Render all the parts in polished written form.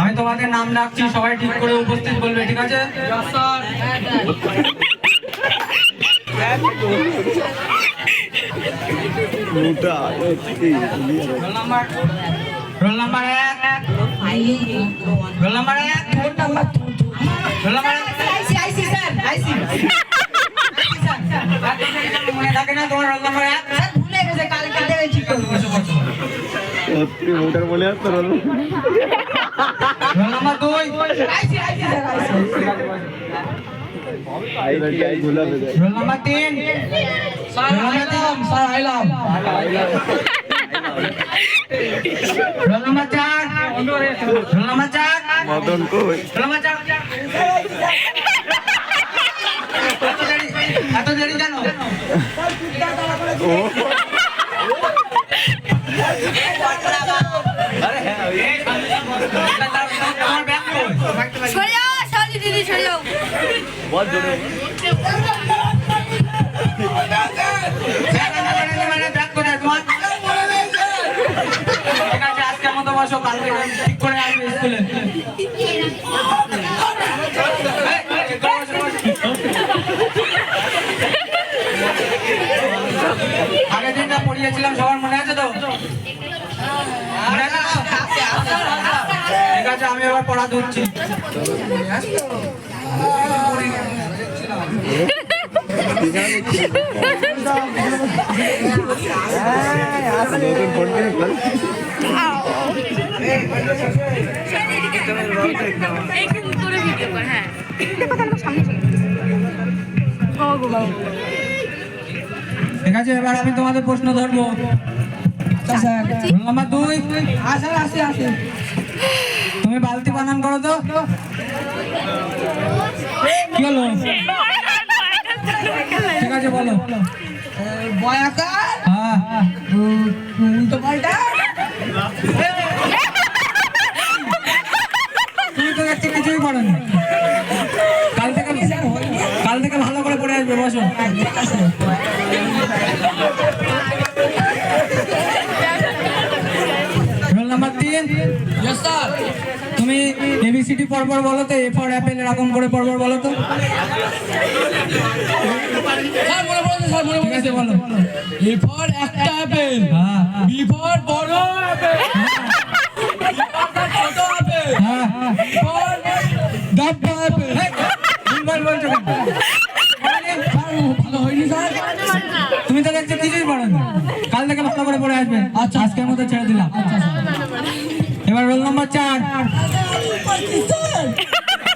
আমি তোমাদের নাম ডাকছি, সবাই ঠিক করে উপস্থিত বলবে, ঠিক আছে? Roll number 1, roll number 1, roll number 1। আইসি স্যার, আইসি স্যার, মনে থাকে না তোমার রোল নাম্বার 1? স্যার ভুলে গেছে, কালকে থেকে ঠিক করে বসে বসে। সত্যি মোটার মনে আছে রোল নাম্বার 2, আইসি স্যার, রোল নাম্বার 3, স্যার আইলাম, স্যার আইলাম। Roll number 4, roll number 4, Madan কই? Roll number 4। এত দেরি কেন? সরে যাও, সরি দিদি, সরে যাও। আজকের মতো বসো, কালকে ঠিক করে আসবে স্কুলে। আগের দিনটা পড়িয়েছিলাম, সবার মনে আছে তো? মনে আছে তো? ঠিক আছে, আমি এবার পড়া ধরছি। ঠিক আছে, এবার আমি তোমাদের প্রশ্ন ধরবো। রোল নাম্বার 2, আসে। তুমি বালতি বানান করো তো। কি হলো? ঠিক আছে, বলো। বয়াকার, হ্যাঁ, উল্টো পাল্টা। তুমি তো দেখছি কিছুই পড়োনি। কাল থেকে ভালো করে পড়ে আসবে, বসো। রোল নাম্বার 3, তুমি এবিসিডি পরপর বলো তো। এ ফর অ্যাপেল এরকম করে পরপর বলো তো। ঠিক আছে, বলো। এ ফর একটা অ্যাপেল, হ্যাঁ, বি ফর বড় অ্যাপেল, ছোট অ্যাপেল, হ্যাঁ, সি ফর ডাব্বা অ্যাপেল। ভুলভাল বলছো কেন? ভালো হয়নি স্যার? তুমি তো দেখছি কিছুই পড়োনি। কাল থেকে ভালো করে পড়ে আসবে। আচ্ছা, আজকের মতো ছেড়ে দিলাম। আচ্ছা স্যার। এবার রোল নাম্বার 4।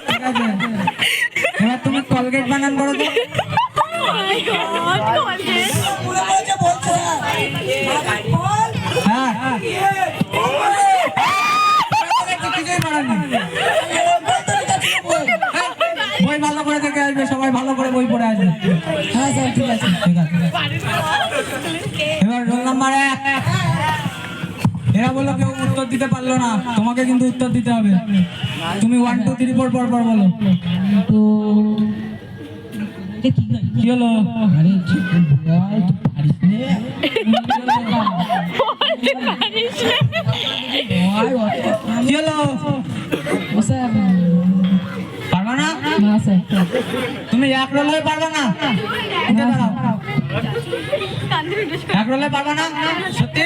ঠিক আছে, এবার তুমি কলগেট বানান করো তো। হ্যাঁ, কিছুই পড়োনি। বই ভালো করে দেখে আসবে, সবাই ভালো করে বই পড়ে আসবে। হ্যাঁ স্যার, ঠিক আছে। ঠিক আছে, এবার রোল নাম্বার 1। এরা বললো কেউ উত্তর দিতে পারলো না, তোমাকে কিন্তু উত্তর দিতে হবে। তুমি 1 2 3 4 পর বলো। তো কি হলো? আরে ঠিক বল, তো পারিস নে। কি হলো? ও স্যার, পারবা না? না স্যার। তুমি 1 রোলে পারবা না? উঠে দাঁড়াও। 1 রোলে পারবা না? সত্যি?